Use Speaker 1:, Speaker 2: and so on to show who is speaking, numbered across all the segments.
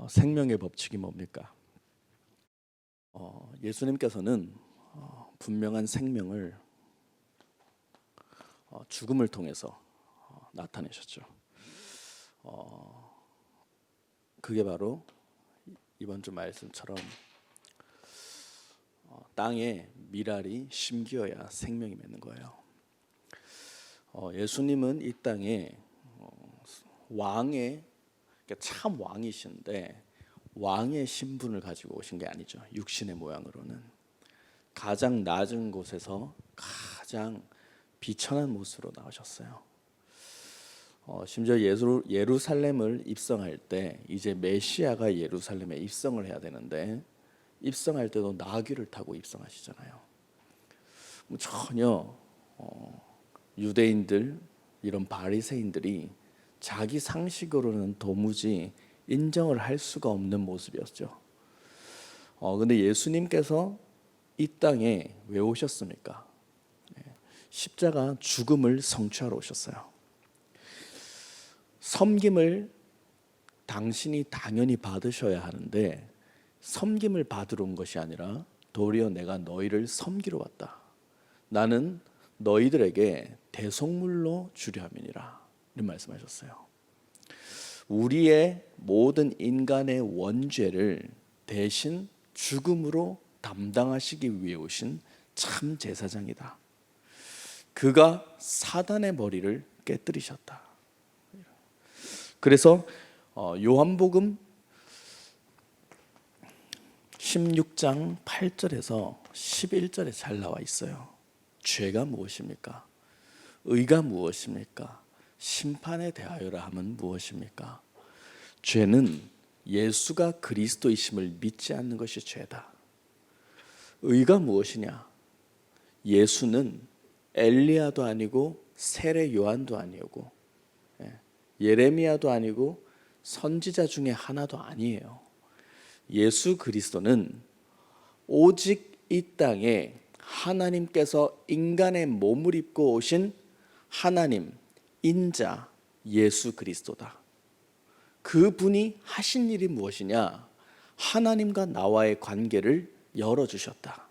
Speaker 1: 생명의 법칙이 뭡니까? 예수님께서는 분명한 생명을 죽음을 통해서 나타내셨죠. 그게 바로 이번 주 말씀처럼 땅에 미랄이 심기어야 생명이 맺는 거예요. 예수님은 이 땅에 왕의, 그러니까 참 왕이신데 왕의 신분을 가지고 오신 게 아니죠. 육신의 모양으로는 가장 낮은 곳에서 가장 비천한 모습으로 나오셨어요. 심지어 예루살렘을 입성할 때 이제 메시아가 예루살렘에 입성을 해야 되는데 입성할 때도 나귀를 타고 입성하시잖아요. 전혀 유대인들 이런 바리새인들이 자기 상식으로는 도무지 인정을 할 수가 없는 모습이었죠. 근데 예수님께서 이 땅에 왜 오셨습니까? 십자가 죽음을 성취하러 오셨어요. 섬김을 당신이 당연히 받으셔야 하는데 섬김을 받으러 온 것이 아니라 도리어 내가 너희를 섬기러 왔다. 나는 너희들에게 대속물로 주려 함이니라. 이런 말씀하셨어요. 우리의 모든 인간의 원죄를 대신 죽음으로 담당하시기 위해 오신 참 제사장이다. 그가 사단의 머리를 깨뜨리셨다. 그래서 요한복음 16장 8절에서 11절에 잘 나와 있어요. 죄가 무엇입니까? 의가 무엇입니까? 심판에 대하여라 함은 무엇입니까? 죄는 예수가 그리스도이심을 믿지 않는 것이 죄다. 의가 무엇이냐? 예수는 엘리야도 아니고 세례 요한도 아니고 예레미야도 아니고 선지자 중에 하나도 아니에요. 예수 그리스도는 오직 이 땅에 하나님께서 인간의 몸을 입고 오신 하나님 인자 예수 그리스도다. 그분이 하신 일이 무엇이냐? 하나님과 나와의 관계를 열어주셨다.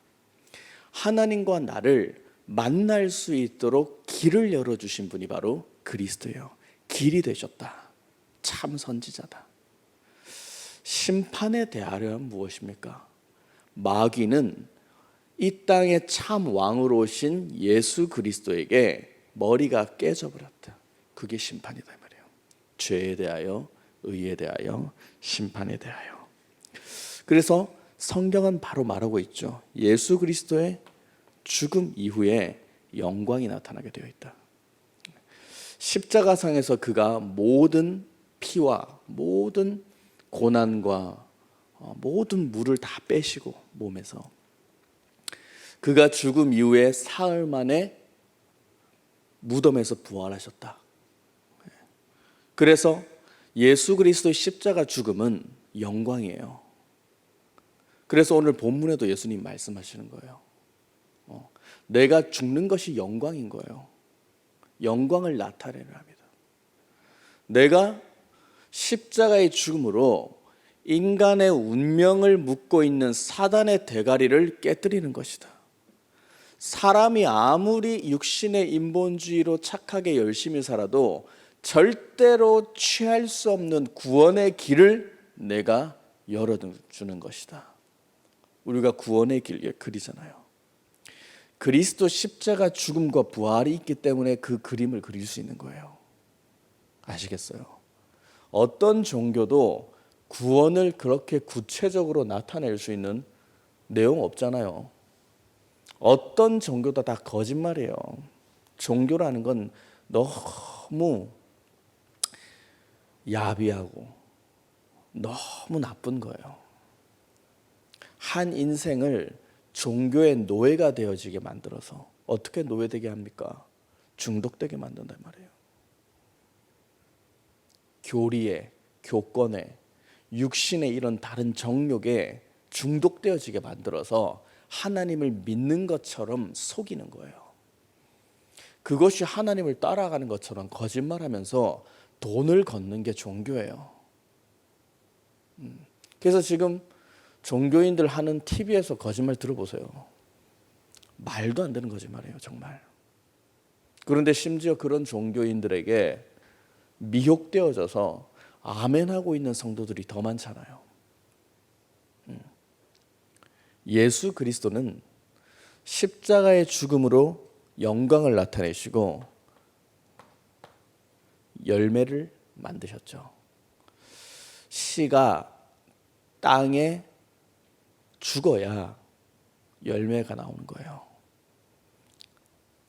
Speaker 1: 하나님과 나를 만날 수 있도록 길을 열어주신 분이 바로 그리스도예요. 길이 되셨다. 참 선지자다. 심판에 대하려 무엇입니까? 마귀는 이 땅에 참 왕으로 오신 예수 그리스도에게 머리가 깨져버렸다. 그게 심판이다 말이에요. 죄에 대하여, 의에 대하여, 심판에 대하여. 그래서 성경은 바로 말하고 있죠. 예수 그리스도의 죽음 이후에 영광이 나타나게 되어 있다. 십자가상에서 그가 모든 피와 모든 고난과 모든 물을 다 빼시고 몸에서 그가 죽음 이후에 사흘 만에 무덤에서 부활하셨다. 그래서 예수 그리스도의 십자가 죽음은 영광이에요. 그래서 오늘 본문에도 예수님 말씀하시는 거예요. 내가 죽는 것이 영광인 거예요. 영광을 나타내려 합니다. 내가 십자가의 죽음으로 인간의 운명을 묶고 있는 사단의 대가리를 깨뜨리는 것이다. 사람이 아무리 육신의 인본주의로 착하게 열심히 살아도 절대로 취할 수 없는 구원의 길을 내가 열어주는 것이다. 우리가 구원의 길 그리잖아요. 그리스도 십자가 죽음과 부활이 있기 때문에 그 그림을 그릴 수 있는 거예요. 아시겠어요? 어떤 종교도 구원을 그렇게 구체적으로 나타낼 수 있는 내용 없잖아요. 어떤 종교도 다 거짓말이에요. 종교라는 건 너무 야비하고 너무 나쁜 거예요. 한 인생을 종교의 노예가 되어지게 만들어서 어떻게 노예되게 합니까? 중독되게 만든단 말이에요. 교리에, 교권에, 육신의 이런 다른 정욕에 중독되어지게 만들어서 하나님을 믿는 것처럼 속이는 거예요. 그것이 하나님을 따라가는 것처럼 거짓말하면서 돈을 걷는 게 종교예요. 그래서 지금 종교인들 하는 TV에서 거짓말 들어보세요. 말도 안 되는 거짓말이에요, 정말. 그런데 심지어 그런 종교인들에게 미혹되어져서 아멘하고 있는 성도들이 더 많잖아요. 예수 그리스도는 십자가의 죽음으로 영광을 나타내시고 열매를 만드셨죠. 씨가 땅에 죽어야 열매가 나오는 거예요.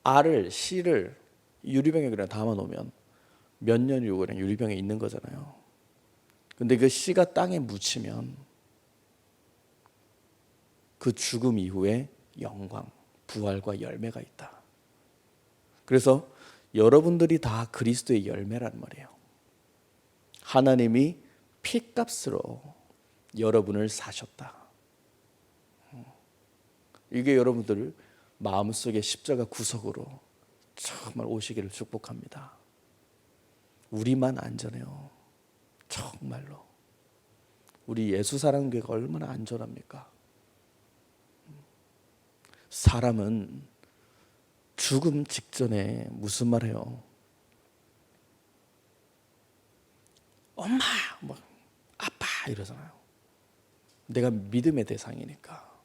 Speaker 1: 알을, 씨를 유리병에 그냥 담아 놓으면 몇 년 이후 그냥 유리병에 있는 거잖아요. 근데 그 씨가 땅에 묻히면 그 죽음 이후에 영광, 부활과 열매가 있다. 그래서 여러분들이 다 그리스도의 열매란 말이에요. 하나님이 피값으로 여러분을 사셨다. 이게 여러분들 마음속에 십자가 구석으로 정말 오시기를 축복합니다. 우리만 안전해요. 정말로. 우리 예수사랑교회가 얼마나 안전합니까? 사람은 죽음 직전에 무슨 말 해요? 엄마, 뭐, 아빠 이러잖아요. 내가 믿음의 대상이니까.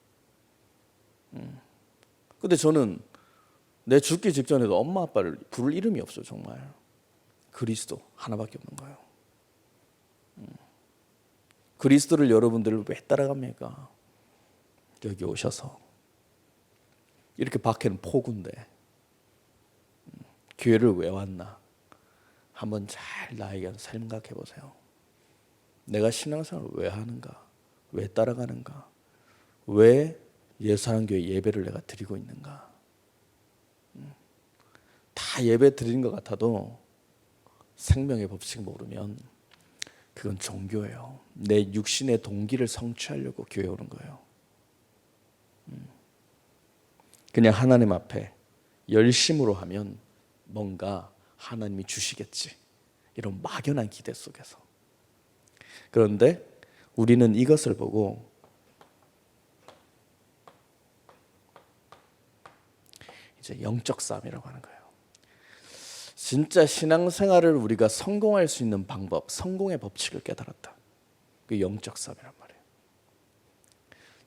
Speaker 1: 근데 저는 내 죽기 직전에도 엄마 아빠를 부를 이름이 없어요. 정말. 그리스도 하나밖에 없는 거예요. 그리스도를 여러분들을 왜 따라갑니까? 여기 오셔서 이렇게 밖에는 폭우인데 교회를 왜 왔나? 한번 잘 나에게 생각해 보세요. 내가 신앙생활을 왜 하는가? 왜 따라가는가? 왜 예수사랑교회 예배를 내가 드리고 있는가? 다 예배 드리는 것 같아도 생명의 법칙 모르면 그건 종교예요. 내 육신의 동기를 성취하려고 교회 오는 거예요. 그냥 하나님 앞에 열심으로 하면 뭔가 하나님이 주시겠지. 이런 막연한 기대 속에서. 그런데 우리는 이것을 보고 이제 영적 싸움이라고 하는 거예요. 진짜 신앙생활을 우리가 성공할 수 있는 방법, 성공의 법칙을 깨달았다. 그 영적 싸움이란 말이에요.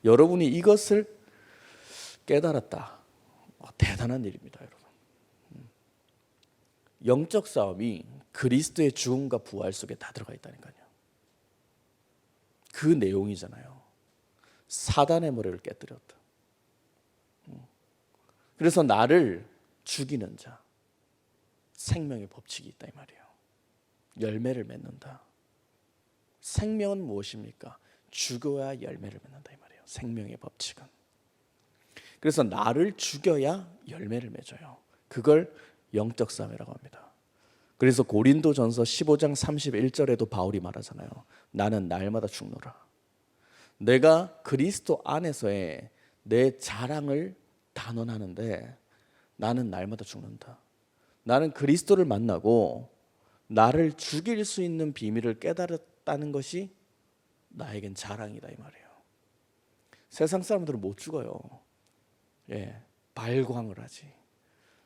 Speaker 1: 여러분이 이것을 깨달았다. 대단한 일입니다, 여러분. 영적 싸움이 그리스도의 죽음과 부활 속에 다 들어가 있다니까요. 그 내용이잖아요. 사단의 머리를 깨뜨렸다. 그래서 나를 죽이는 자, 생명의 법칙이 있다 이 말이에요. 열매를 맺는다. 생명은 무엇입니까? 죽어야 열매를 맺는다 이 말이에요. 생명의 법칙은. 그래서 나를 죽여야 열매를 맺어요. 그걸 영적 싸움이라고 합니다. 그래서 고린도전서 15장 31절에도 바울이 말하잖아요. 나는 날마다 죽노라. 내가 그리스도 안에서의 내 자랑을 단언하는데 나는 날마다 죽는다. 나는 그리스도를 만나고 나를 죽일 수 있는 비밀을 깨달았다는 것이 나에겐 자랑이다 이 말이에요. 세상 사람들은 못 죽어요. 발광을 하지.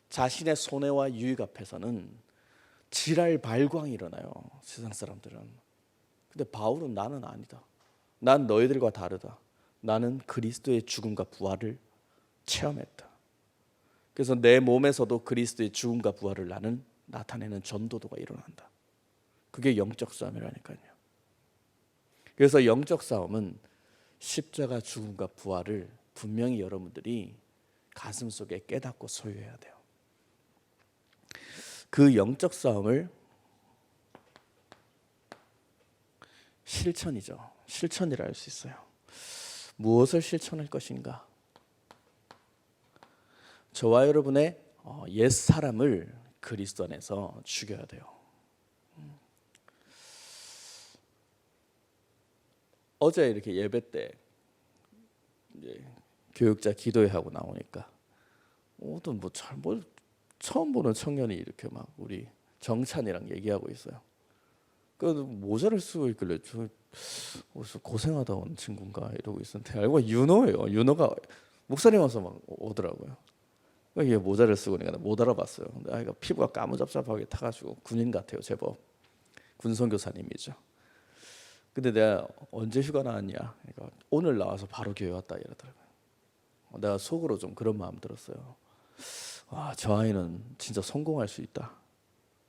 Speaker 1: 자신의 손해와 유익 앞에서는 지랄 발광이 일어나요. 세상 사람들은. 근데 바울은 나는 아니다. 난 너희들과 다르다. 나는 그리스도의 죽음과 부활을 체험했다. 그래서 내 몸에서도 그리스도의 죽음과 부활을 나는 나타내는 전도도가 일어난다. 그게 영적 싸움이라니까요. 그래서 영적 싸움은 십자가 죽음과 부활을 분명히 여러분들이 가슴속에 깨닫고 소유해야 돼요. 그 영적 싸움을 실천이죠. 실천이라 할 수 있어요. 무엇을 실천할 것인가? 저와 여러분의 옛 사람을 그리스도 안에서 죽여야 돼요. 어제 이렇게 예배 때 이제 교육자 기도회 하고 나오니까 뭐 처음 보는 청년이 이렇게 막 우리 정찬이랑 얘기하고 있어요. 그 모자를 쓰고 있길래 어디서 고생하다 온 친구인가 이러고 있었는데 알고 윤호예요. 윤호가 목사님 와서 막 오더라고요. 이게 모자를 쓰고 그러니까 못 알아봤어요. 근데 아이가 피부가 까무잡잡하게 타가지고 군인 같아요, 제법. 군선교사님이죠. 근데 내가 언제 휴가 나왔냐? 그러니까 오늘 나와서 바로 교회 왔다 이러더라고요. 내가 속으로 좀 그런 마음 들었어요. 와, 저 아이는 진짜 성공할 수 있다.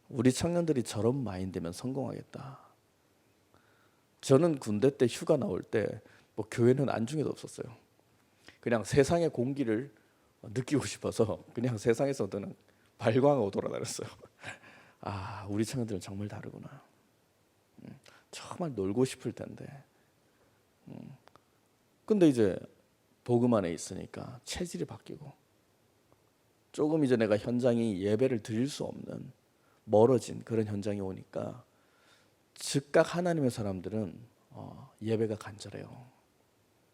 Speaker 1: 우리 청년들이 저런 마인드면 성공하겠다. 저는 군대 때 휴가 나올 때 뭐 교회는 안중에도 없었어요. 그냥 세상의 공기를 느끼고 싶어서 그냥 세상에서 드는 발광하고 돌아다녔어요. 아, 우리 청년들은 정말 다르구나. 정말 놀고 싶을 텐데. 근데 이제 복음 안에 있으니까 체질이 바뀌고 조금 이제 내가 현장이 예배를 드릴 수 없는 멀어진 그런 현장이 오니까 즉각 하나님의 사람들은 예배가 간절해요.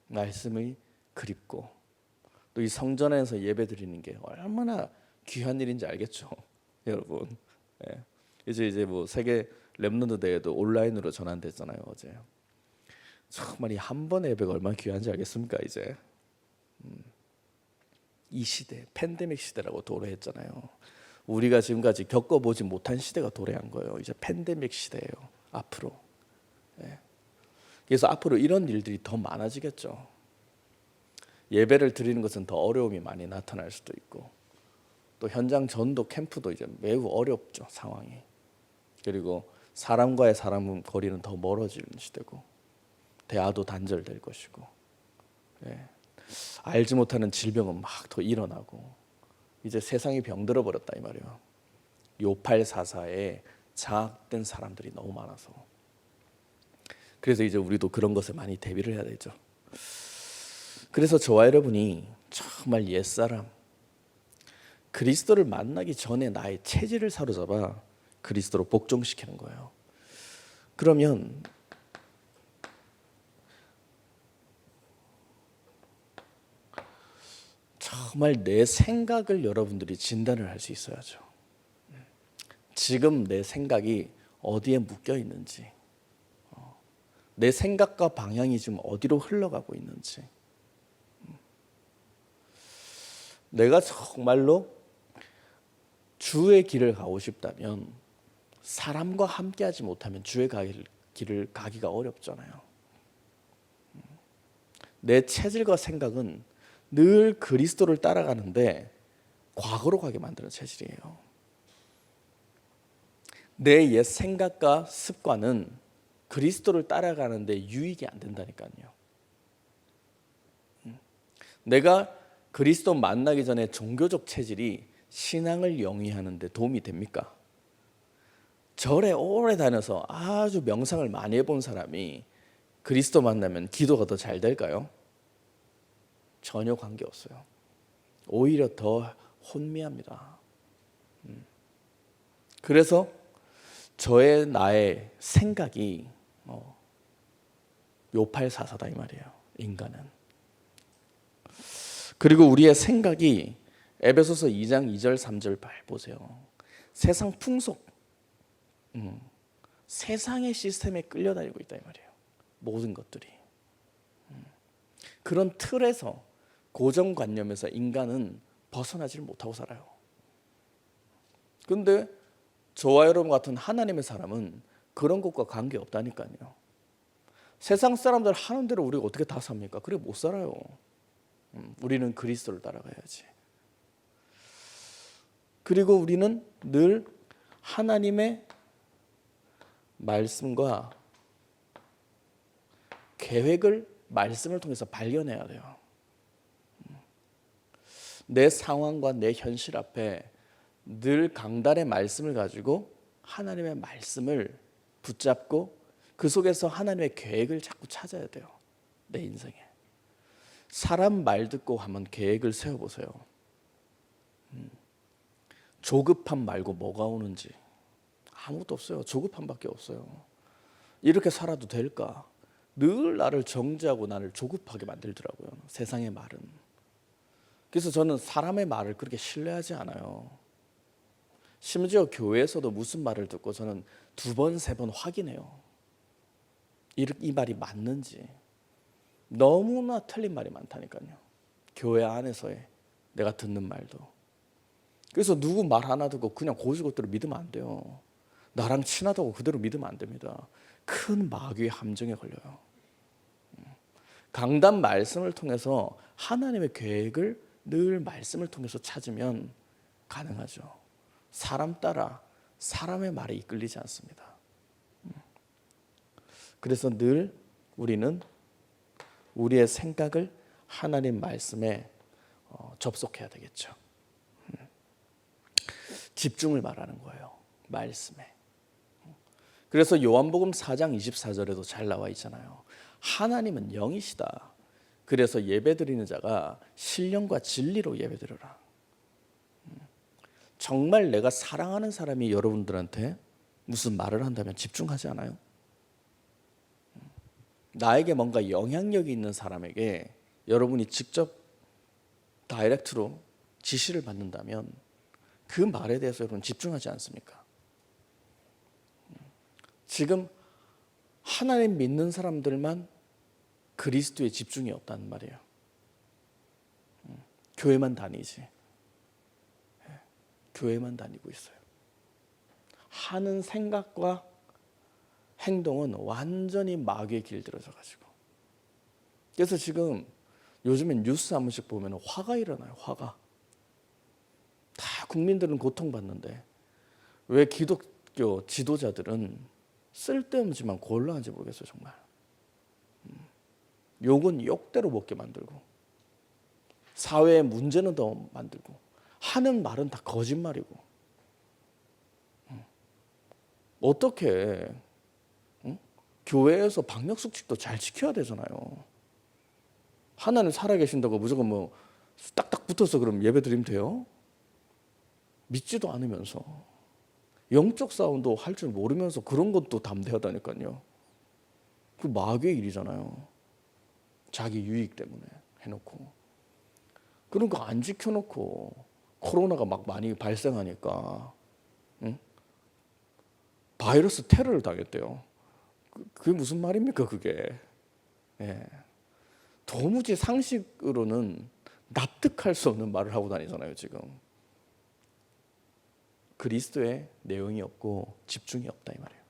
Speaker 1: 말씀이 그립고 또 이 성전에서 예배 드리는 게 얼마나 귀한 일인지 알겠죠, 여러분. 예. 이제 뭐 세계 렘넌트 대회도 온라인으로 전환됐잖아요, 어제. 정말 이 한 번의 예배가 얼마나 귀한지 알겠습니까, 이제. 이 시대, 팬데믹 시대라고 도래했잖아요. 우리가 지금까지 겪어보지 못한 시대가 도래한 거예요. 이제 팬데믹 시대예요, 앞으로. 예. 그래서 앞으로 이런 일들이 더 많아지겠죠. 예배를 드리는 것은 더 어려움이 많이 나타날 수도 있고 또 현장 전도 캠프도 이제 매우 어렵죠, 상황이. 그리고 사람과의 사람 거리는 더 멀어지는 시대고 대화도 단절될 것이고 예. 알지 못하는 질병은 막 더 일어나고 이제 세상이 병들어 버렸다 이 말이에요. 요팔사사에 장악된 사람들이 너무 많아서. 그래서 이제 우리도 그런 것에 많이 대비를 해야 되죠. 그래서 저와 여러분이 정말 옛사람 그리스도를 만나기 전에 나의 체질을 사로잡아 그리스도로 복종시키는 거예요. 그러면 정말 내 생각을 여러분들이 진단을 할 수 있어야죠. 지금 내 생각이 어디에 묶여 있는지, 내 생각과 방향이 지금 어디로 흘러가고 있는지, 내가 정말로 주의 길을 가고 싶다면 사람과 함께하지 못하면 주의 길을 가기가 어렵잖아요. 내 체질과 생각은 늘 그리스도를 따라가는데 과거로 가게 만드는 체질이에요. 내 옛 생각과 습관은 그리스도를 따라가는데 유익이 안 된다니까요. 내가 그리스도 만나기 전에 종교적 체질이 신앙을 영위하는 데 도움이 됩니까? 절에 오래 다녀서 아주 명상을 많이 해본 사람이 그리스도 만나면 기도가 더 잘 될까요? 전혀 관계없어요. 오히려 더 혼미합니다. 그래서 나의 생각이 요팔사사다 이 말이에요, 인간은. 그리고 우리의 생각이 에베소서 2장 2절 3절 보세요. 세상 풍속, 세상의 시스템에 끌려다니고 있다 이 말이에요. 모든 것들이. 그런 틀에서 고정관념에서 인간은 벗어나지를 못하고 살아요. 그런데 저와 여러분 같은 하나님의 사람은 그런 것과 관계없다니까요. 세상 사람들 하는 대로 우리가 어떻게 다 삽니까? 그래 못 살아요. 우리는 그리스도를 따라가야지. 그리고 우리는 늘 하나님의 말씀과 계획을 말씀을 통해서 발견해야 돼요. 내 상황과 내 현실 앞에 늘 강단의 말씀을 가지고 하나님의 말씀을 붙잡고 그 속에서 하나님의 계획을 자꾸 찾아야 돼요. 내 인생에. 사람 말 듣고 한번 계획을 세워보세요. 조급함 말고 뭐가 오는지 아무것도 없어요. 조급함밖에 없어요. 이렇게 살아도 될까? 늘 나를 정죄하고 나를 조급하게 만들더라고요, 세상의 말은. 그래서 저는 사람의 말을 그렇게 신뢰하지 않아요. 심지어 교회에서도 무슨 말을 듣고 저는 2번, 3번 확인해요. 이 말이 맞는지 너무나 틀린 말이 많다니까요. 교회 안에서의 내가 듣는 말도. 그래서 누구 말 하나 듣고 그냥 고지고대로 믿으면 안 돼요. 나랑 친하다고 그대로 믿으면 안 됩니다. 큰 마귀의 함정에 걸려요. 강단 말씀을 통해서 하나님의 계획을 늘 말씀을 통해서 찾으면 가능하죠. 사람 따라 사람의 말에 이끌리지 않습니다. 그래서 늘 우리는 우리의 생각을 하나님 말씀에 접속해야 되겠죠. 집중을 말하는 거예요. 말씀에. 그래서 요한복음 4장 24절에도 잘 나와 있잖아요. 하나님은 영이시다. 그래서 예배드리는 자가 신령과 진리로 예배드려라. 정말 내가 사랑하는 사람이 여러분들한테 무슨 말을 한다면 집중하지 않아요? 나에게 뭔가 영향력이 있는 사람에게 여러분이 직접 다이렉트로 지시를 받는다면 그 말에 대해서 여러분 집중하지 않습니까? 지금 하나님 믿는 사람들만 그리스도에 집중이 없다는 말이에요. 교회만 다니지. 교회만 다니고 있어요. 하는 생각과 행동은 완전히 마귀에 길들여져 가지고. 그래서 지금 요즘엔 뉴스 한 번씩 보면 화가 일어나요. 화가. 다 국민들은 고통받는데 왜 기독교 지도자들은 쓸데없지만 곤란한지 모르겠어요. 정말. 욕은 욕대로 먹게 만들고 사회의 문제는 더 만들고 하는 말은 다 거짓말이고 어떻게 교회에서 방역수칙도 잘 지켜야 되잖아요. 하나님 살아계신다고 무조건 뭐 딱딱 붙어서 그럼 예배 드리면 돼요? 믿지도 않으면서 영적 싸움도 할 줄 모르면서 그런 것도 담대하다니까요. 그 마귀의 일이잖아요. 자기 유익 때문에 해놓고 그런 거 안 지켜놓고 코로나가 막 많이 발생하니까 바이러스 테러를 당했대요. 그게 무슨 말입니까 그게. 예. 도무지 상식으로는 납득할 수 없는 말을 하고 다니잖아요 지금. 그리스도의 내용이 없고 집중이 없다 이 말이에요.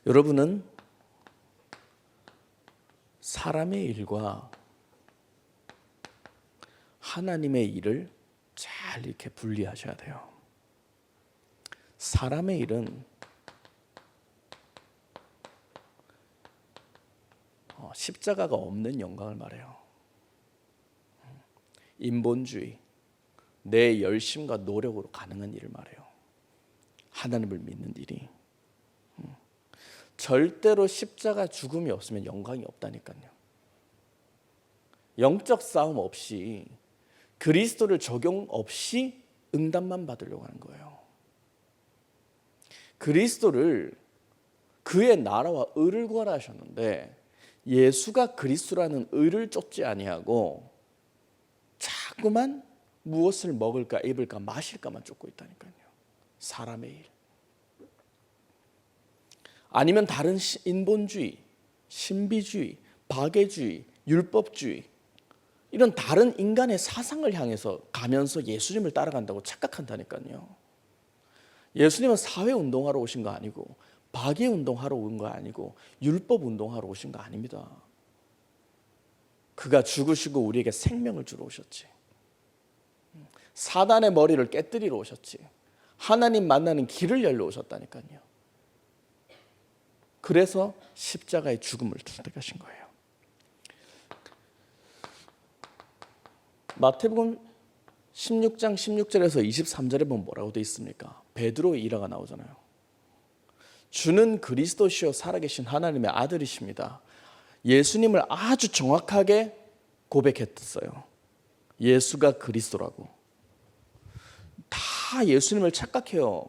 Speaker 1: 여러분은 사람의 일과 하나님의 일을 잘 이렇게 분리하셔야 돼요. 사람의 일은 십자가가 없는 영광을 말해요. 인본주의, 내 열심과 노력으로 가능한 일을 말해요. 하나님을 믿는 일이. 절대로 십자가 죽음이 없으면 영광이 없다니까요. 영적 싸움 없이 그리스도를 적용 없이 응답만 받으려고 하는 거예요. 그리스도를 그의 나라와 의를 구하라 하셨는데 예수가 그리스도라는 의를 쫓지 아니하고 자꾸만 무엇을 먹을까 입을까 마실까만 쫓고 있다니까요. 사람의 일. 아니면 다른 인본주의, 신비주의, 박애주의, 율법주의 이런 다른 인간의 사상을 향해서 가면서 예수님을 따라간다고 착각한다니까요. 예수님은 사회운동하러 오신 거 아니고 박애운동하러 온 거 아니고 율법운동하러 오신 거 아닙니다. 그가 죽으시고 우리에게 생명을 주러 오셨지. 사단의 머리를 깨뜨리러 오셨지. 하나님 만나는 길을 열러 오셨다니까요. 그래서 십자가의 죽음을 선택하신 거예요. 마태복음 16장 16절에서 23절에 보면 뭐라고 되어 있습니까? 베드로의 일화가 나오잖아요. 주는 그리스도시요 살아계신 하나님의 아들이십니다. 예수님을 아주 정확하게 고백했어요. 예수가 그리스도라고. 다 예수님을 착각해요.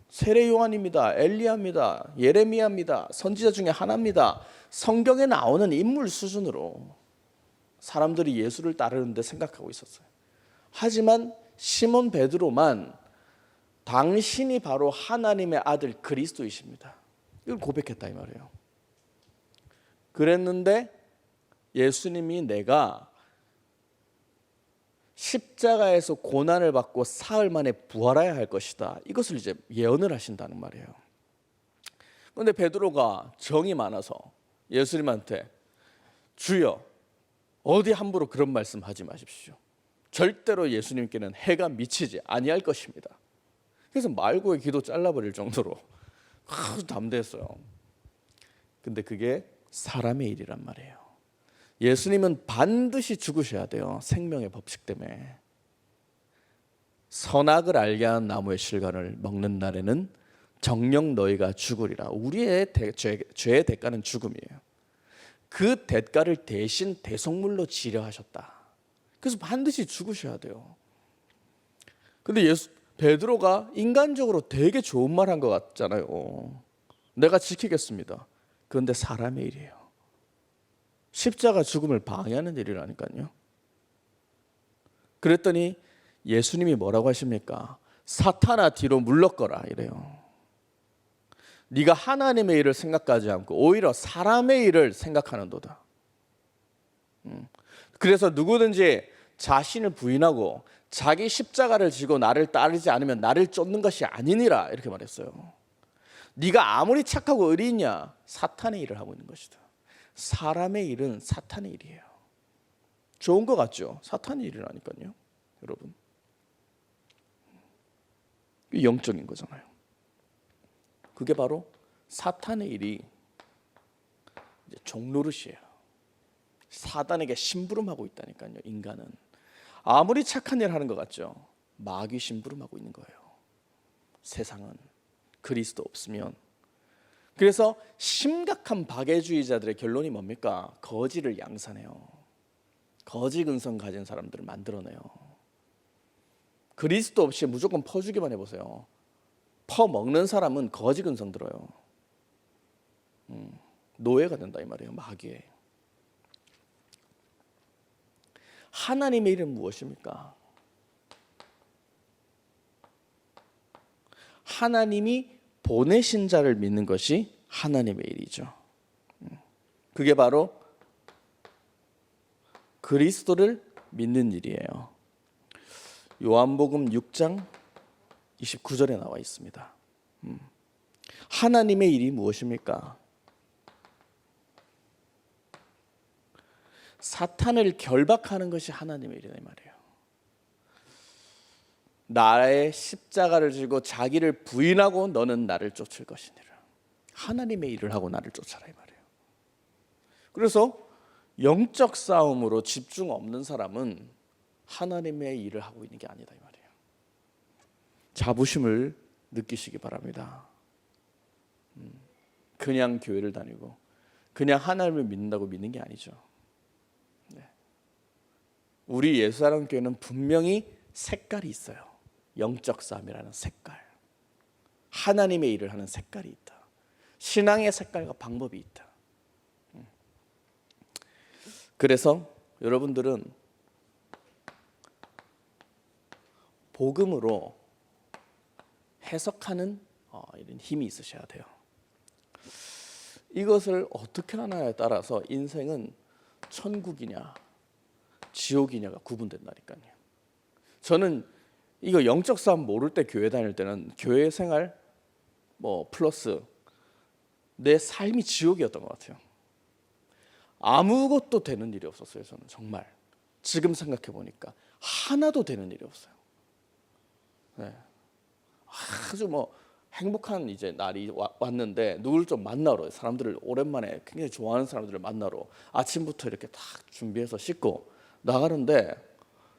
Speaker 1: 세례 요한입니다. 엘리야입니다. 예레미야입니다. 선지자 중에 하나입니다. 성경에 나오는 인물 수준으로 사람들이 예수를 따르는데 생각하고 있었어요. 하지만 시몬 베드로만 당신이 바로 하나님의 아들 그리스도이십니다. 이걸 고백했다 이 말이에요. 그랬는데 예수님이 내가 십자가에서 고난을 받고 사흘 만에 부활해야 할 것이다, 이것을 이제 예언을 하신다는 말이에요. 그런데 베드로가 정이 많아서 예수님한테 주여, 어디 함부로 그런 말씀하지 마십시오. 절대로 예수님께는 해가 미치지 아니할 것입니다. 그래서 말고의 기도 잘라버릴 정도로 아주 담대했어요. 근데 그게 사람의 일이란 말이에요. 예수님은 반드시 죽으셔야 돼요. 생명의 법칙 때문에. 선악을 알게 한 나무의 실과를 먹는 날에는 정녕 너희가 죽으리라. 우리의 죄의 대가는 죽음이에요. 그 대가를 대신 대속물로 치료하셨다. 그래서 반드시 죽으셔야 돼요. 근데 베드로가 인간적으로 되게 좋은 말 한 것 같잖아요. 내가 지키겠습니다. 그런데 사람의 일이에요. 십자가 죽음을 방해하는 일이라니까요. 그랬더니 예수님이 뭐라고 하십니까? 사탄아 뒤로 물러거라 이래요. 네가 하나님의 일을 생각하지 않고 오히려 사람의 일을 생각하는도다. 그래서 누구든지 자신을 부인하고 자기 십자가를 지고 나를 따르지 않으면 나를 쫓는 것이 아니니라, 이렇게 말했어요. 네가 아무리 착하고 의리 있냐, 사탄의 일을 하고 있는 것이다. 사람의 일은 사탄의 일이에요. 좋은 것 같죠? 사탄의 일이라니까요, 여러분. 영적인 거잖아요. 그게 바로 사탄의 일이 이제 종노릇이에요. 사단에게 심부름하고 있다니까요. 인간은 아무리 착한 일 하는 것 같죠, 마귀 심부름하고 있는 거예요. 세상은 그리스도 없으면. 그래서 심각한 박애주의자들의 결론이 뭡니까? 거지를 양산해요. 거지 근성 가진 사람들을 만들어내요. 그리스도 없이 무조건 퍼주기만 해보세요. 퍼먹는 사람은 거지 근성 들어요. 노예가 된다 이 말이에요, 마귀에. 하나님의 일은 무엇입니까? 하나님이 보내신 자를 믿는 것이 하나님의 일이죠. 그게 바로 그리스도를 믿는 일이에요. 요한복음 6장 29절에 나와 있습니다. 하나님의 일이 무엇입니까? 사탄을 결박하는 것이 하나님의 일이다 이 말이에요. 나의 십자가를 지고 자기를 부인하고 너는 나를 쫓을 것이니라. 하나님의 일을 하고 나를 쫓아라 이 말이에요. 그래서 영적 싸움으로 집중 없는 사람은 하나님의 일을 하고 있는 게 아니다 이 말이에요. 자부심을 느끼시기 바랍니다. 그냥 교회를 다니고 그냥 하나님을 믿는다고 믿는 게 아니죠. 우리 예수사랑교회는 분명히 색깔이 있어요. 영적 싸움이라는 색깔, 하나님의 일을 하는 색깔이 있다. 신앙의 색깔과 방법이 있다. 그래서 여러분들은 복음으로 해석하는 이런 힘이 있으셔야 돼요. 이것을 어떻게 하나에 따라서 인생은 천국이냐 지옥이냐가 구분된다니까요. 저는 이거 영적 싸움 모를 때 교회 다닐 때는 교회 생활 플러스 내 삶이 지옥이었던 것 같아요. 아무것도 되는 일이 없었어요. 저는 정말 지금 생각해 보니까 하나도 되는 일이 없어요. 네. 아주 행복한 이제 날이 왔는데 누굴 좀 만나러, 사람들을 오랜만에 굉장히 좋아하는 사람들을 만나러 아침부터 이렇게 딱 준비해서 씻고 나가는데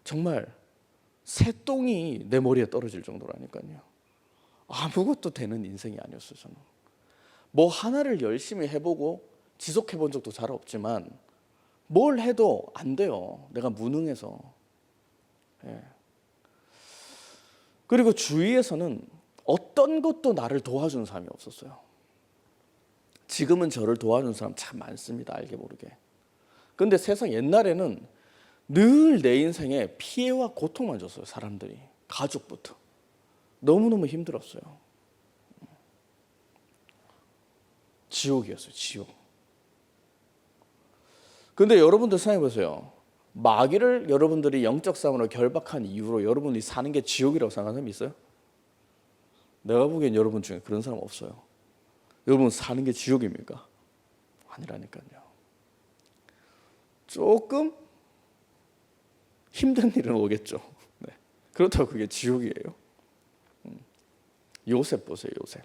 Speaker 1: 정말 새똥이 내 머리에 떨어질 정도라니까요. 아무것도 되는 인생이 아니었어요. 저는 하나를 열심히 해보고 지속해 본 적도 잘 없지만 뭘 해도 안 돼요. 내가 무능해서. 예. 그리고 주위에서는 어떤 것도 나를 도와주는 사람이 없었어요. 지금은 저를 도와주는 사람 참 많습니다. 알게 모르게. 그런데 세상 옛날에는 늘 내 인생에 피해와 고통만 줬어요. 사람들이. 가족부터. 너무너무 힘들었어요. 지옥이었어요. 지옥. 근데 여러분들 생각해 보세요. 마귀를 여러분들이 영적 싸움으로 결박한 이후로 여러분이 사는 게 지옥이라고 생각하는 사람이 있어요? 내가 보기엔 여러분 중에 그런 사람 없어요. 여러분 사는 게 지옥입니까? 아니라니까요. 조금 힘든 일은 오겠죠. 네. 그렇다고 그게 지옥이에요. 요셉 보세요. 요셉.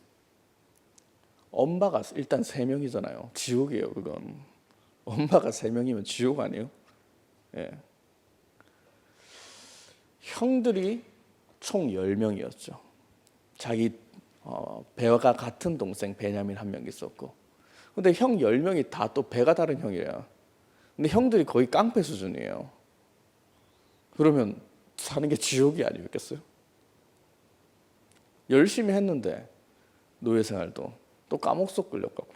Speaker 1: 엄마가 일단 3명이잖아요. 지옥이에요. 그건. 엄마가 3명이면 지옥 아니에요? 예. 형들이 총 10명이었죠. 자기 배가 같은 동생 베냐민 1명 있었고. 근데 형 10명이 다 또 배가 다른 형이에요. 근데 형들이 거의 깡패 수준이에요. 그러면 사는 게 지옥이 아니겠어요? 열심히 했는데 노예 생활도 또 감옥속 끌려가고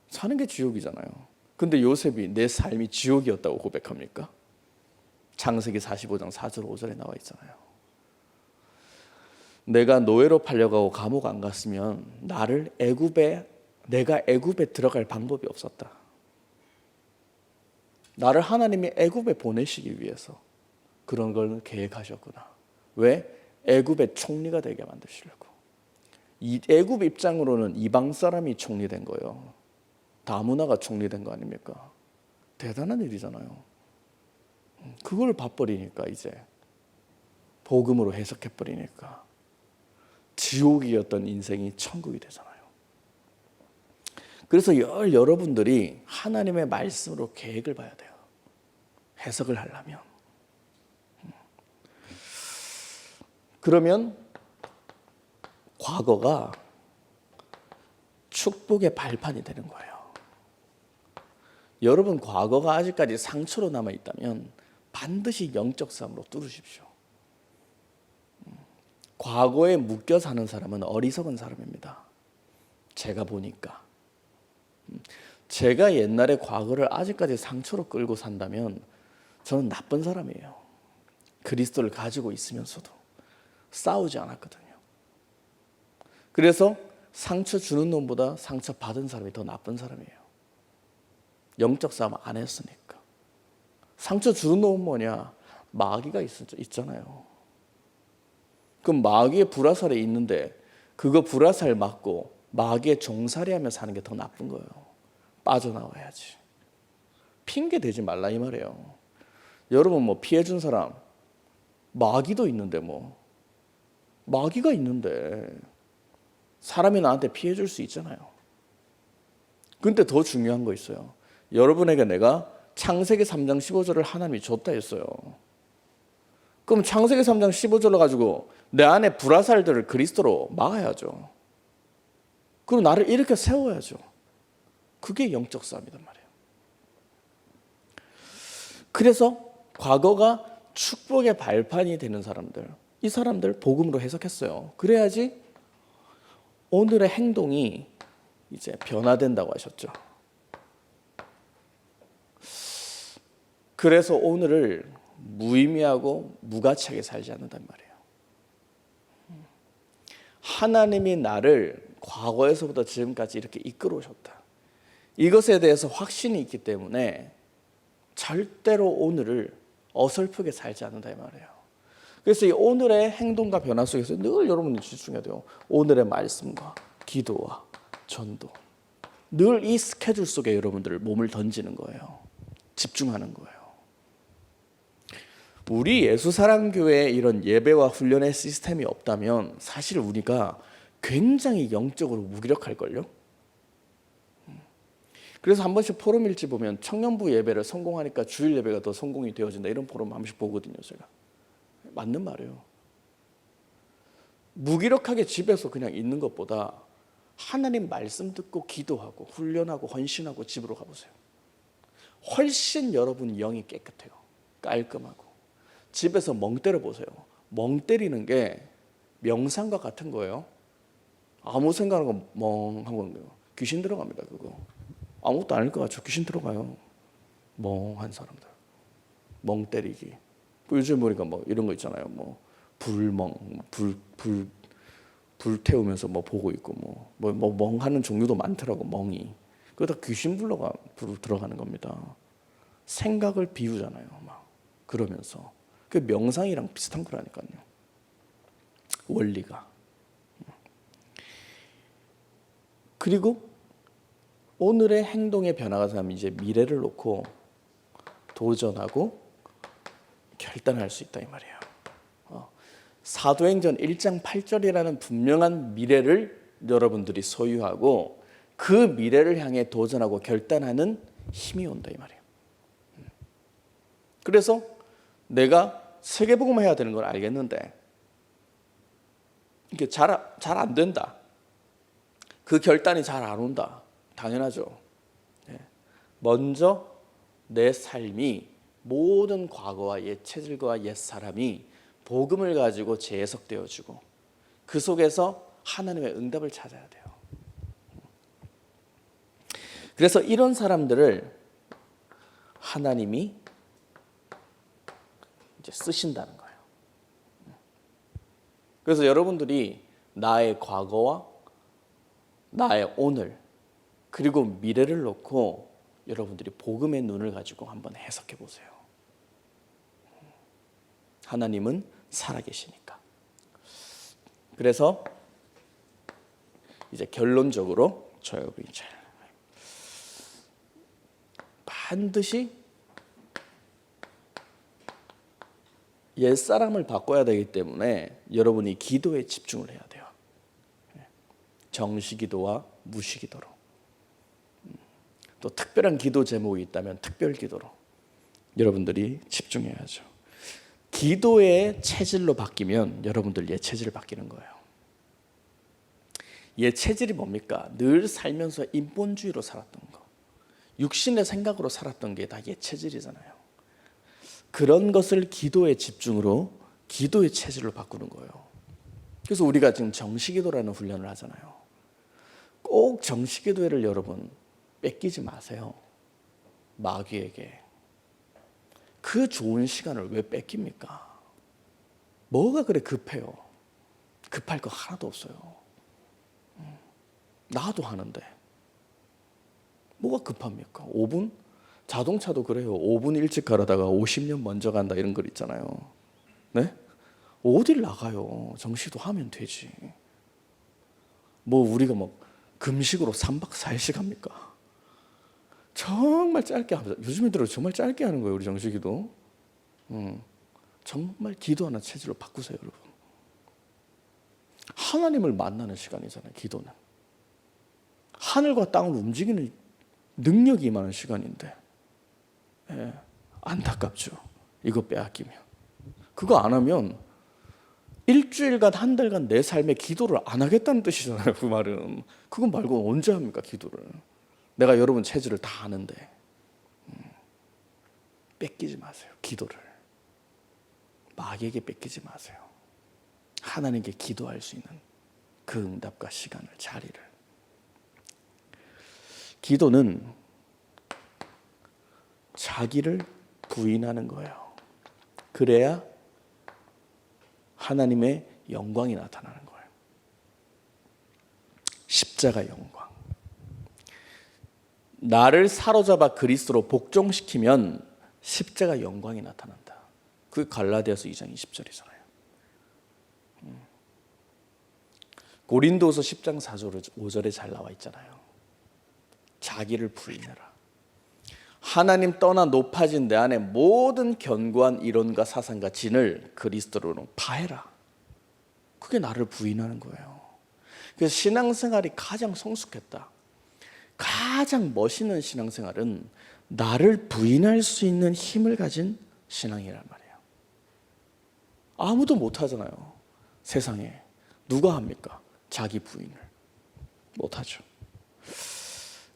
Speaker 1: 사는 게 지옥이잖아요. 근데 요셉이 내 삶이 지옥이었다고 고백합니까? 창세기 45장 4절 5절에 나와 있잖아요. 내가 노예로 팔려가고 감옥 안 갔으면 내가 애굽에 들어갈 방법이 없었다. 나를 하나님이 애굽에 보내시기 위해서 그런 걸 계획하셨구나. 왜? 애굽의 총리가 되게 만드시려고. 이 애굽 입장으로는 이방 사람이 총리된 거예요. 다문화가 총리된 거 아닙니까? 대단한 일이잖아요. 그걸 봐버리니까 이제 복음으로 해석해버리니까 지옥이었던 인생이 천국이 되잖아요. 그래서 여러분들이 하나님의 말씀으로 계획을 봐야 돼요. 해석을 하려면. 그러면 과거가 축복의 발판이 되는 거예요. 여러분 과거가 아직까지 상처로 남아있다면 반드시 영적 싸움으로 뚫으십시오. 과거에 묶여 사는 사람은 어리석은 사람입니다. 제가 보니까. 제가 옛날에 과거를 아직까지 상처로 끌고 산다면 저는 나쁜 사람이에요. 그리스도를 가지고 있으면서도 싸우지 않았거든요. 그래서 상처 주는 놈보다 상처 받은 사람이 더 나쁜 사람이에요. 영적 싸움 안 했으니까. 상처 주는 놈은 뭐냐? 마귀가 있잖아요. 그럼 마귀의 불화살이 있는데 그거 불화살 맞고 마귀의 종살이하며 사는 게 더 나쁜 거예요. 빠져나와야지. 핑계 대지 말라 이 말이에요. 여러분 뭐 피해준 사람 마귀도 있는데 뭐 마귀가 있는데 사람이 나한테 피해줄 수 있잖아요. 근데 더 중요한 거 있어요. 여러분에게 내가 창세기 3장 15절을 하나님이 줬다 했어요. 그럼 창세기 3장 15절을 가지고 내 안에 불화살들을 그리스도로 막아야죠. 그리고 나를 이렇게 세워야죠. 그게 영적 싸움이란 말이에요. 그래서 과거가 축복의 발판이 되는 사람들, 이 사람들 복음으로 해석했어요. 그래야지 오늘의 행동이 이제 변화된다고 하셨죠. 그래서 오늘을 무의미하고 무가치하게 살지 않는단 말이에요. 하나님이 나를 과거에서부터 지금까지 이렇게 이끌어 오셨다. 이것에 대해서 확신이 있기 때문에 절대로 오늘을 어설프게 살지 않는다 이 말이에요. 그래서 이 오늘의 행동과 변화 속에서 늘 여러분이 집중해야 돼요. 오늘의 말씀과 기도와 전도. 늘 이 스케줄 속에 여러분들 몸을 던지는 거예요. 집중하는 거예요. 우리 예수사랑교회에 이런 예배와 훈련의 시스템이 없다면 사실 우리가 굉장히 영적으로 무기력할걸요. 그래서 한 번씩 포럼 일지 보면 청년부 예배를 성공하니까 주일 예배가 더 성공이 되어진다 이런 포럼 한 번씩 보거든요. 제가 맞는 말이에요. 무기력하게 집에서 그냥 있는 것보다 하나님 말씀 듣고 기도하고 훈련하고 헌신하고 집으로 가보세요. 훨씬 여러분 영이 깨끗해요. 깔끔하고. 집에서 멍 때려보세요. 멍 때리는 게 명상과 같은 거예요. 아무 생각 안 하고 멍한 거예요. 귀신 들어갑니다. 그거. 아무것도 아닐 것 같죠. 귀신 들어가요. 멍한 사람들. 멍 때리기. 요즘 보니까 뭐 이런 거 있잖아요. 뭐 불멍, 불 태우면서 뭐 보고 있고 뭐 멍하는 종류도 많더라고. 멍이. 그러다 귀신 들어가는 겁니다. 생각을 비우잖아요. 막 그러면서 그 명상이랑 비슷한 거라니까요. 원리가. 그리고 오늘의 행동의 변화가 되면 이제 미래를 놓고 도전하고 결단할 수 있다 이 말이에요. 사도행전 1장 8절이라는 분명한 미래를 여러분들이 소유하고 그 미래를 향해 도전하고 결단하는 힘이 온다 이 말이에요. 그래서 내가 세계복음 해야 되는 걸 알겠는데 이게 잘 안 된다. 그 결단이 잘 안 온다. 당연하죠. 먼저 내 삶이 모든 과거와 옛 체질과 옛 사람이 복음을 가지고 재해석되어지고 그 속에서 하나님의 응답을 찾아야 돼요. 그래서 이런 사람들을 하나님이 이제 쓰신다는 거예요. 그래서 여러분들이 나의 과거와 나의 오늘 그리고 미래를 놓고 여러분들이 복음의 눈을 가지고 한번 해석해 보세요. 하나님은 살아계시니까. 그래서 이제 결론적으로 저 여러분이 반드시 옛사람을 바꿔야 되기 때문에 여러분이 기도에 집중을 해야 돼요. 정시기도와 무시기도로. 또 특별한 기도 제목이 있다면 특별기도로 여러분들이 집중해야죠. 기도의 체질로 바뀌면 여러분들 옛 체질 바뀌는 거예요. 옛 체질이 뭡니까? 늘 살면서 인본주의로 살았던 거, 육신의 생각으로 살았던 게 다 옛 체질이잖아요. 그런 것을 기도의 집중으로 기도의 체질로 바꾸는 거예요. 그래서 우리가 지금 정시기도라는 훈련을 하잖아요. 꼭 정시기도회를 여러분 뺏기지 마세요. 마귀에게. 그 좋은 시간을 왜 뺏깁니까? 뭐가 그래 급해요? 급할 거 하나도 없어요. 나도 하는데 뭐가 급합니까? 5분? 자동차도 그래요. 5분 일찍 가려다가 50년 먼저 간다 이런 걸 있잖아요. 네? 어딜 나가요? 정시도 하면 되지. 뭐 우리가 뭐 금식으로 3박 4일씩 합니까? 정말 짧게 합니다. 요즘 애들은 정말 짧게 하는 거예요. 우리 정시기도. 정말 기도하는 체질로 바꾸세요, 여러분. 하나님을 만나는 시간이잖아요, 기도는. 하늘과 땅을 움직이는 능력이 임하는 시간인데 안타깝죠. 이거 빼앗기면. 그거 안 하면 일주일간 한 달간 내 삶에 기도를 안 하겠다는 뜻이잖아요. 그 말은. 그건 말고 언제 합니까, 기도를. 내가 여러분 체질을 다 아는데 뺏기지 마세요. 기도를. 마귀에게 뺏기지 마세요. 하나님께 기도할 수 있는 그 응답과 시간을, 자리를. 기도는 자기를 부인하는 거예요. 그래야 하나님의 영광이 나타나는 거예요. 십자가 영광. 나를 사로잡아 그리스도로 복종시키면 십자가 영광이 나타난다. 그게 갈라디아서 2장 20절이잖아요. 고린도서 10장 5절에 잘 나와 있잖아요. 자기를 부인해라. 하나님 떠나 높아진 내 안에 모든 견고한 이론과 사상과 진을 그리스도로 파해라. 그게 나를 부인하는 거예요. 그래서 신앙생활이 가장 성숙했다, 가장 멋있는 신앙생활은 나를 부인할 수 있는 힘을 가진 신앙이란 말이에요. 아무도 못하잖아요. 세상에 누가 합니까? 자기 부인을 못하죠.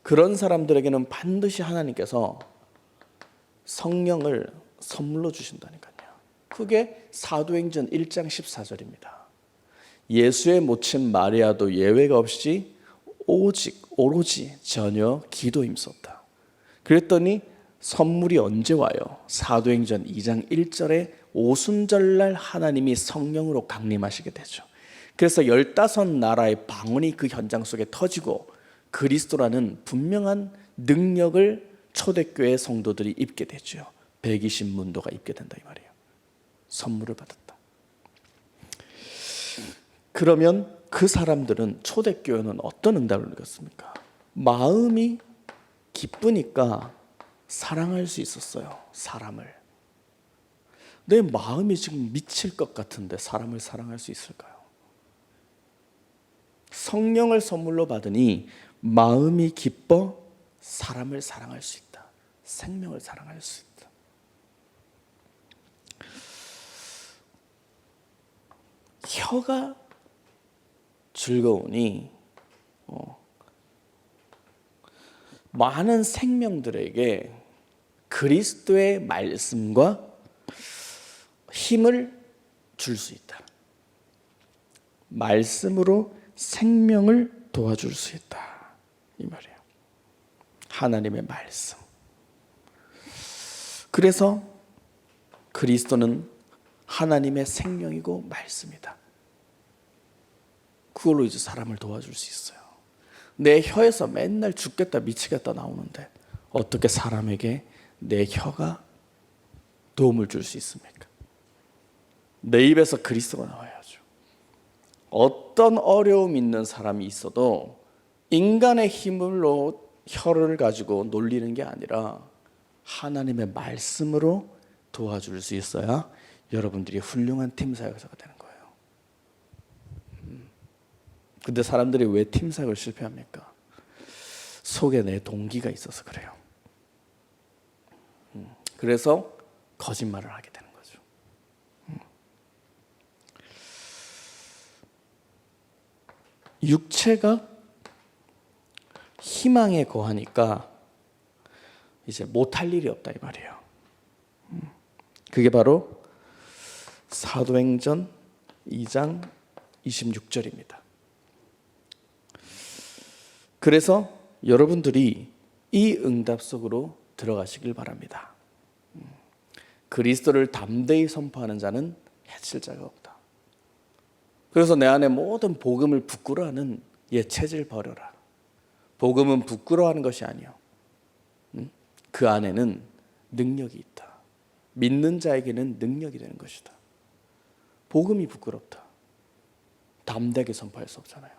Speaker 1: 그런 사람들에게는 반드시 하나님께서 성령을 선물로 주신다니까요. 그게 사도행전 1장 14절입니다. 예수의 모친 마리아도 예외가 없이 오로지 전혀 기도 힘썼다. 그랬더니 선물이 언제 와요? 사도행전 2장 1절에 오순절날 하나님이 성령으로 강림하시게 되죠. 그래서 15나라의 방언이 그 현장 속에 터지고 그리스도라는 분명한 능력을 초대교회 성도들이 입게 되죠. 120문도가 입게 된다 이 말이에요. 선물을 받았다. 그러면 그 사람들은, 초대교회는 어떤 응답을 받았습니까? 마음이 기쁘니까 사랑할 수 있었어요. 사람을. 내 마음이 지금 미칠 것 같은데 사람을 사랑할 수 있을까요? 성령을 선물로 받으니 마음이 기뻐 사람을 사랑할 수 있다. 생명을 사랑할 수 있다. 혀가 즐거우니 많은 생명들에게 그리스도의 말씀과 힘을 줄 수 있다. 말씀으로 생명을 도와줄 수 있다 이 말이에요. 하나님의 말씀. 그래서 그리스도는 하나님의 생명이고 말씀이다. 그걸로 이제 사람을 도와줄 수 있어요. 내 혀에서 맨날 죽겠다 미치겠다 나오는데 어떻게 사람에게 내 혀가 도움을 줄 수 있습니까? 내 입에서 그리스도가 나와야죠. 어떤 어려움 있는 사람이 있어도 인간의 힘으로 혀를 가지고 놀리는 게 아니라 하나님의 말씀으로 도와줄 수 있어야 여러분들이 훌륭한 팀 사역자가 되는 거예요. 근데 사람들이 왜 팀 사역을 실패합니까? 속에 내 동기가 있어서 그래요. 그래서 거짓말을 하게 되는 거죠. 육체가 희망에 거하니까 이제 못할 일이 없다 이 말이에요. 그게 바로 사도행전 2장 26절입니다. 그래서 여러분들이 이 응답 속으로 들어가시길 바랍니다. 그리스도를 담대히 선포하는 자는 해칠 자가 없다. 그래서 내 안에 모든 복음을 부끄러워하는 옛 체질 버려라. 복음은 부끄러워하는 것이 아니요. 그 안에는 능력이 있다. 믿는 자에게는 능력이 되는 것이다. 복음이 부끄럽다. 담대하게 선포할 수 없잖아요.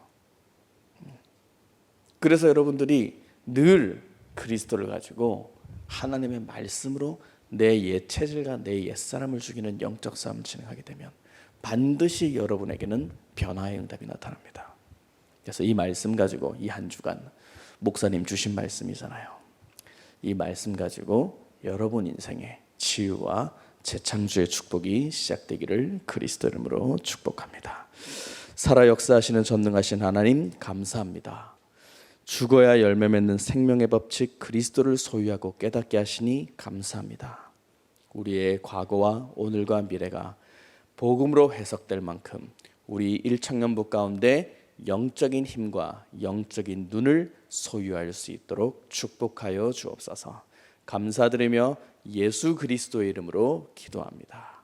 Speaker 1: 그래서 여러분들이 늘 그리스도를 가지고 하나님의 말씀으로 내 옛 체질과 내 옛사람을 죽이는 영적 싸움을 진행하게 되면 반드시 여러분에게는 변화의 응답이 나타납니다. 그래서 이 말씀 가지고 이 한 주간 목사님 주신 말씀이잖아요. 이 말씀 가지고 여러분 인생에 치유와 재창조의 축복이 시작되기를 그리스도 이름으로 축복합니다. 살아 역사하시는 전능하신 하나님 감사합니다. 죽어야 열매 맺는 생명의 법칙 그리스도를 소유하고 깨닫게 하시니 감사합니다. 우리의 과거와 오늘과 미래가 복음으로 해석될 만큼 우리 일청년부 가운데 영적인 힘과 영적인 눈을 소유할 수 있도록 축복하여 주옵소서. 감사드리며 예수 그리스도의 이름으로 기도합니다.